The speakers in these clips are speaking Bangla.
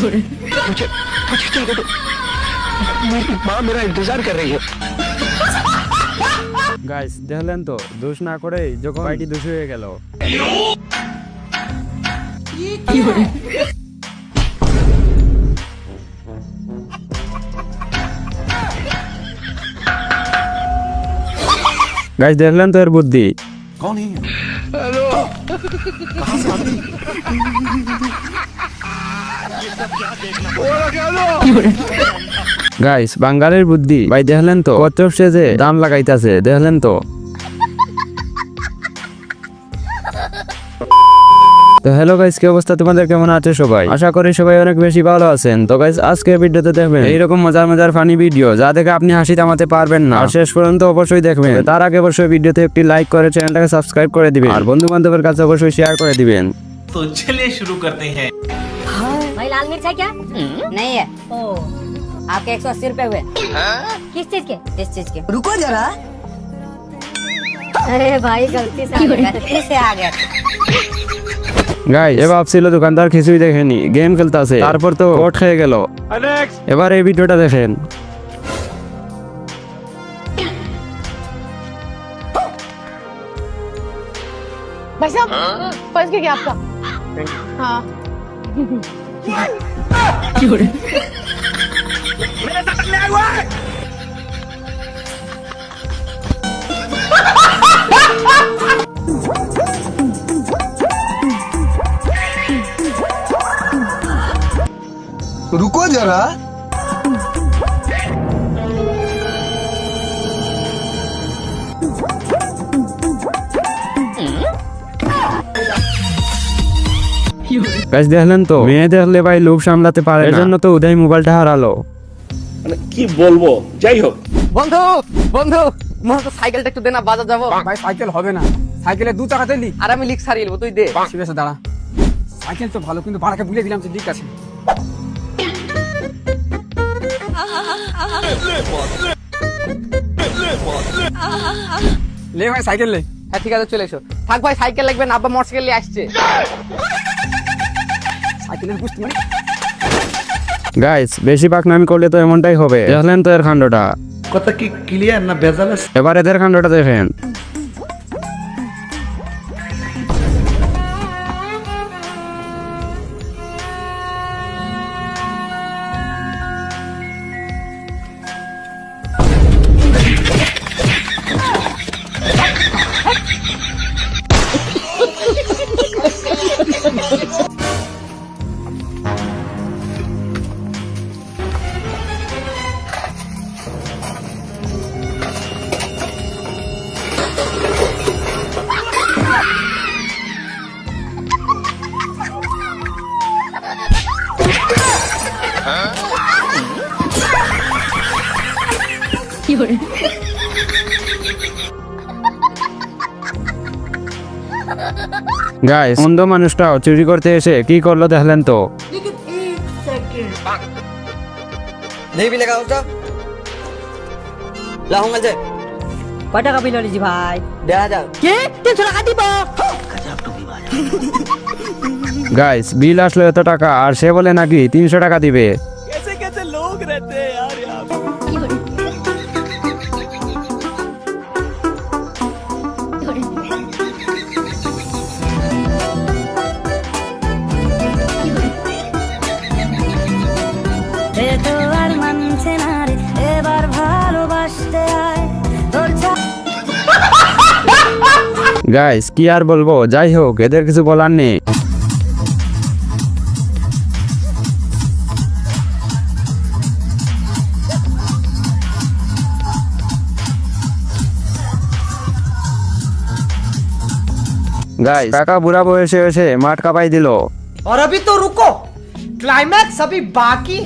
मुझे मुझे चाहिए तो मेरी माँ मेरा इंतजार कर रही है। গাইস দেখলেন তো, দোষ না করে যখন বাইটি দোষ হয়ে গেল। গাইস দেখলেন তো এর বুদ্ধি। कौन है? हेलो, গাইস বাঙালির বুদ্ধি ভাই দেখলেন তো, কচ্ছপ সেজে দাম লাগাইতাছে দেখলেন তো। তো হ্যালো গাইস, কি অবস্থা তোমাদের, কেমন আছে সবাই? আশা করি সবাই অনেক বেশি ভালো আছেন। তো গাইস আজকের ভিডিওতে দেখবেন এইরকম মজার মজার ফানি ভিডিও যা দেখে আপনি হাসি থামাতে পারবেন না। আর শেষ পর্যন্ত অবশ্যই দেখবেন। তার আগে অবশ্যই ভিডিওতে একটি লাইক করে চ্যানেলটাকে সাবস্ক্রাইব করে দিবেন আর বন্ধু বান্ধবের কাছে অবশ্যই শেয়ার করে দিবেন। तो चलिए शुरू करते हैं। भाई लाल मिर्च है क्या? नहीं है। ओ, आपके 180 रुपए हुए। किस चीज के? इस चीज के। रुको जरा। अरे भाई गलती से आ गया। গাইস এ ভাবছিল দোকানদার কিছুই দেখেনি, গেম খেলতেছে, তারপর তো কোট খেয়ে গেল। এবার এই ভিডিওটা দেখেন। भाई साहब पर्स क्या आपका? हाँ रुको जरा। গাইস দেখলেন তো, মেয়ে দেখলে ভাই লোভ সামলাতে পারে না, এজন্য তো উদয় মোবাইলটা হারালো। কি বলবো, যাই হোক। বন্ধু বন্ধু মোর তো সাইকেলটা একটু দে না, বাজার যাবো। ভাই সাইকেল হবে না, সাইকেলে দু চাকা তেলি আর আমি লিক সারিয়ে নেবো, তুই দে। ঠিক আছে দাঁড়া, সাইকেল তো ভালো কিন্তু ভাড়াকে বুঝিয়ে দিলাম যে লিক আছে। লে ভাই সাইকেল লে। হ্যাঁ ঠিক আছে চলে এসো। থাক ভাই সাইকেল লাগবে না, আব্বা মোটরসাইকেল নিয়ে আসছে। সাইকেলের বুঝতে মানে গাইস বেশি পাকনামি করলে তো এমনটাই হবে। দেখলেন তো এর কাণ্ডটা। কথা কি ক্লিয়ার না ভেজাল আছে? এবার এদের কাণ্ডটা দেখেন। গাইস অন্ধ মানুষটাও চুরি করতে এসে কি করলো দেখলেন তো। नहीं मिलेगा उसका लाऊंगा जे। কয় টাকা বিল হলিছি ভাই? 1000 কি? 300 টাকা দিব? গাইস বিল আসলো এত টাকা আর সে বলে নাকি 300 টাকা দিবে। গাইস কি আর বলবো, যাই হোক এদের কিছু বলার নেই। गाइस काका बुरा बयसे এসে মাঠ কাঁপাই দিল। और अभी तो रुको, क्लाइमैक्स अभी बाकी।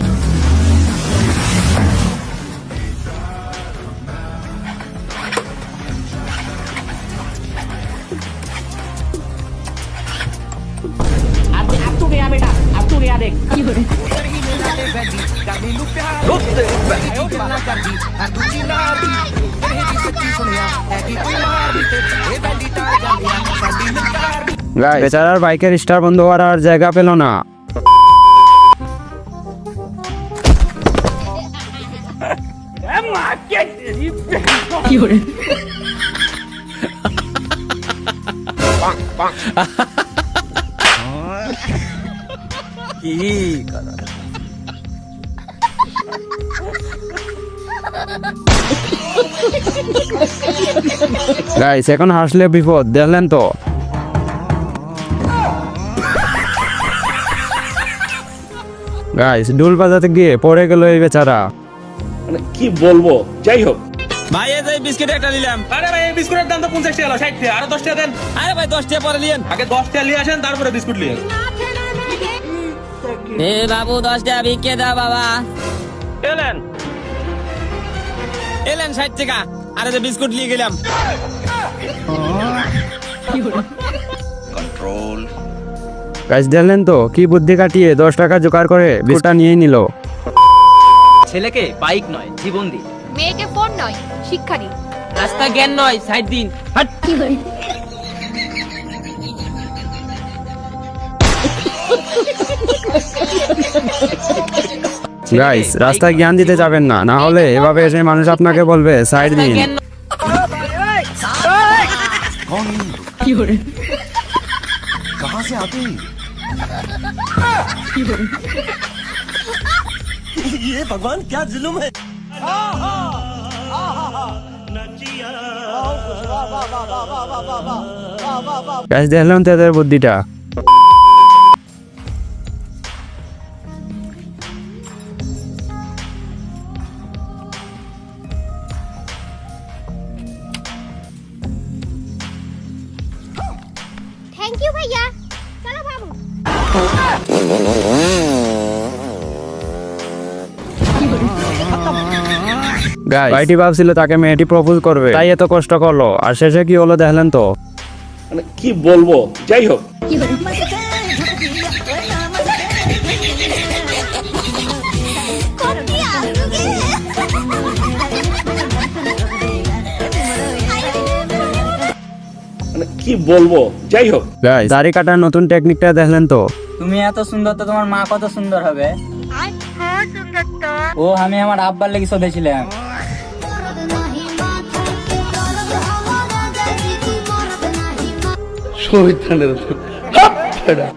अब तू गया बेटा, अब तू गया देख। গাইস বেচারার বাইকের স্টার বন্ধ হওয়ার আর জায়গা পেল না। গাইস এখন হাসলে বিপদ, দেখলেন তো। গাইস ডুল বাজাতে গিয়ে পড়ে গেল এই বেচারা। মানে কি বলবো, যাই হোক। ভাই এই যে বিস্কিট একটা নিলাম। আরে ভাই এই বিস্কুটের দাম তো 50 টাকা 60 টাকা, আরো 10 টাকা দেন। আরে ভাই 10 টাকা পরে নিয়েন। আগে 10 টাকা নিয়ে আসেন, তারপরে বিস্কুট নিয়ে। এ বাবু 10 টাকা ভিক্ষে দাও বাবা। এলেন এলেন 60 টাকা, আরে যে বিস্কুট নিয়ে গেলাম। গাইস দেখলেন তো কি বুদ্ধি কাটিয়ে 10 টাকা জোগাড় করে বিস্কুটটা নিয়ে নিল। ছেলেকে বাইক নয় জীবন দিন, মেয়েকে ফোন নয় শিক্ষা দিন। রাস্তা জ্ঞান নয় 60 দিন। গাইস রাস্তায় জ্ঞান দিতে যাবেন না, না হলে এভাবে এসে মানুষ আপনাকে বলবে সাইড দিন। গাইস দেখলাম তো এদের বুদ্ধিটা। थैंक यू भैया, चलो बाबू। গাইস ভাইটি ভাবছিল তাকে মেয়েটি প্রপোজ করবে, তাই এত কষ্ট করলো, আর শেষে কি হলো দেখলেন তো। মানে কি বলবো, যাই হোক। মানে কি বলবো, যাই হোক। গাইস দাড়ি কাটার নতুন টেকনিকটা দেখলেন তো। তুমি এত সুন্দর তো তোমার মা কত সুন্দর হবে। ও আমি আমার আব্বার লেগে শোধেছিলাম।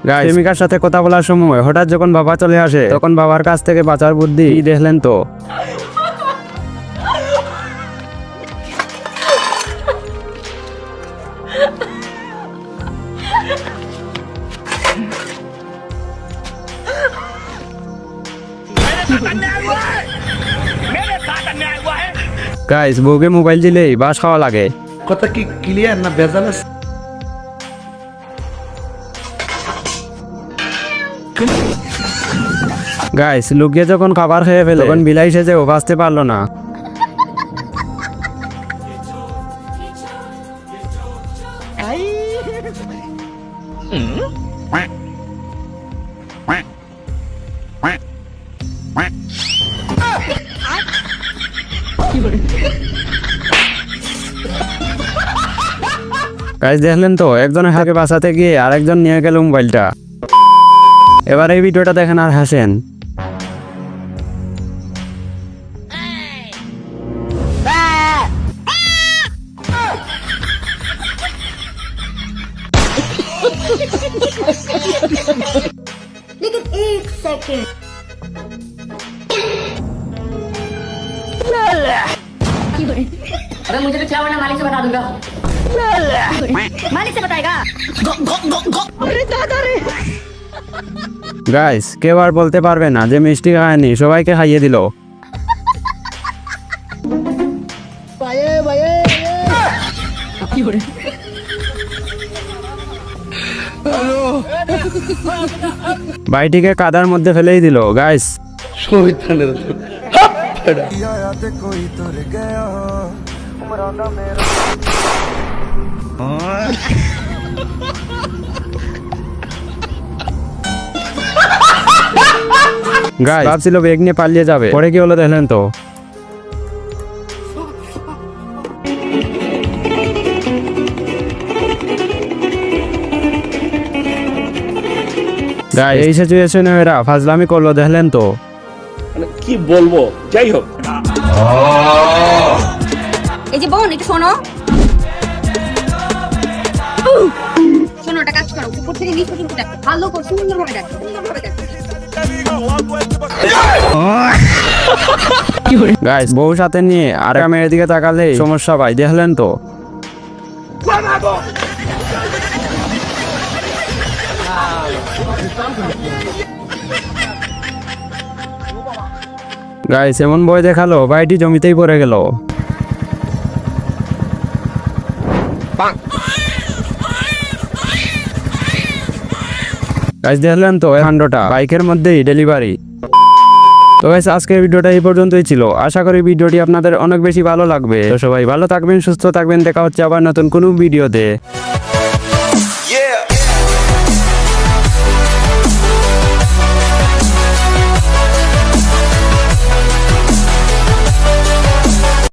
গাইস প্রেমিকার সাথে কথা বলার সময় হঠাৎ যখন বাবা চলে আসে, তখন বাবার কাছ থেকে বাঁচার বুদ্ধি কি দেখলেন তো। গাইস বউকে মোবাইল দিলেই বাস খাওয়া লাগে। কথা কি ক্লিয়ার না ভেজাল আছে? গাইস লুকিয়ে যখন খাবার খেয়ে ফেলে, তখন বিলাই সেজে ও বাঁচতে পারলো না। গাইস দেখলেন তো একজনের হাতে বাঁচাতে গিয়ে আরেকজন নিয়ে গেল মোবাইলটা। এবার এই ভিডিওটা দেখেন আর হাসেন। लेकिन एक सेकंड अबे मुझे तो क्या करना, मालिक से बता दूंगा। मालिक से बताएगा। গাইস কেউ আর বলতে পারবে না যে মিষ্টি খায়নি, সবাইকে খাইয়ে দিল। বাইটিকে কাদার মধ্যে ফেলেই দিল। গাইস গাইস ভাবছিল বেগ নিয়ে পালিয়ে যাবে, পরে কি হলো দেখলেন তো। গাইস এই সিচুয়েশনে এরা ফাজলামি করলো দেখলেন তো। মানে কি বলবো, যাই হোক। এই যে বোন একটু শোনো শোনো, একটা কাজ করো, উপর থেকে নিচ পর্যন্ত দেখো, ভালো করে সুন্দরভাবে দেখো, সুন্দরভাবে দেখো। গাইস বউ সাথে নিয়ে আর মেয়ের দিকে তাকালে সমস্যা ভাই, দেখলেন তো। গাইস এমন বই দেখালো ভাইটি জমিতেই পড়ে গেল। গাইস দেখলেন তো কাণ্ডটা, বাইকের মধ্যেই ডেলিভারি। তো গাইস আজকের ভিডিওটা এই পর্যন্তই ছিল। আশা করি ভিডিওটি আপনাদের অনেক বেশি ভালো লাগবে। তো সবাই ভালো থাকবেন, সুস্থ থাকবেন, দেখা হচ্ছে আবার নতুন কোনো ভিডিওতে।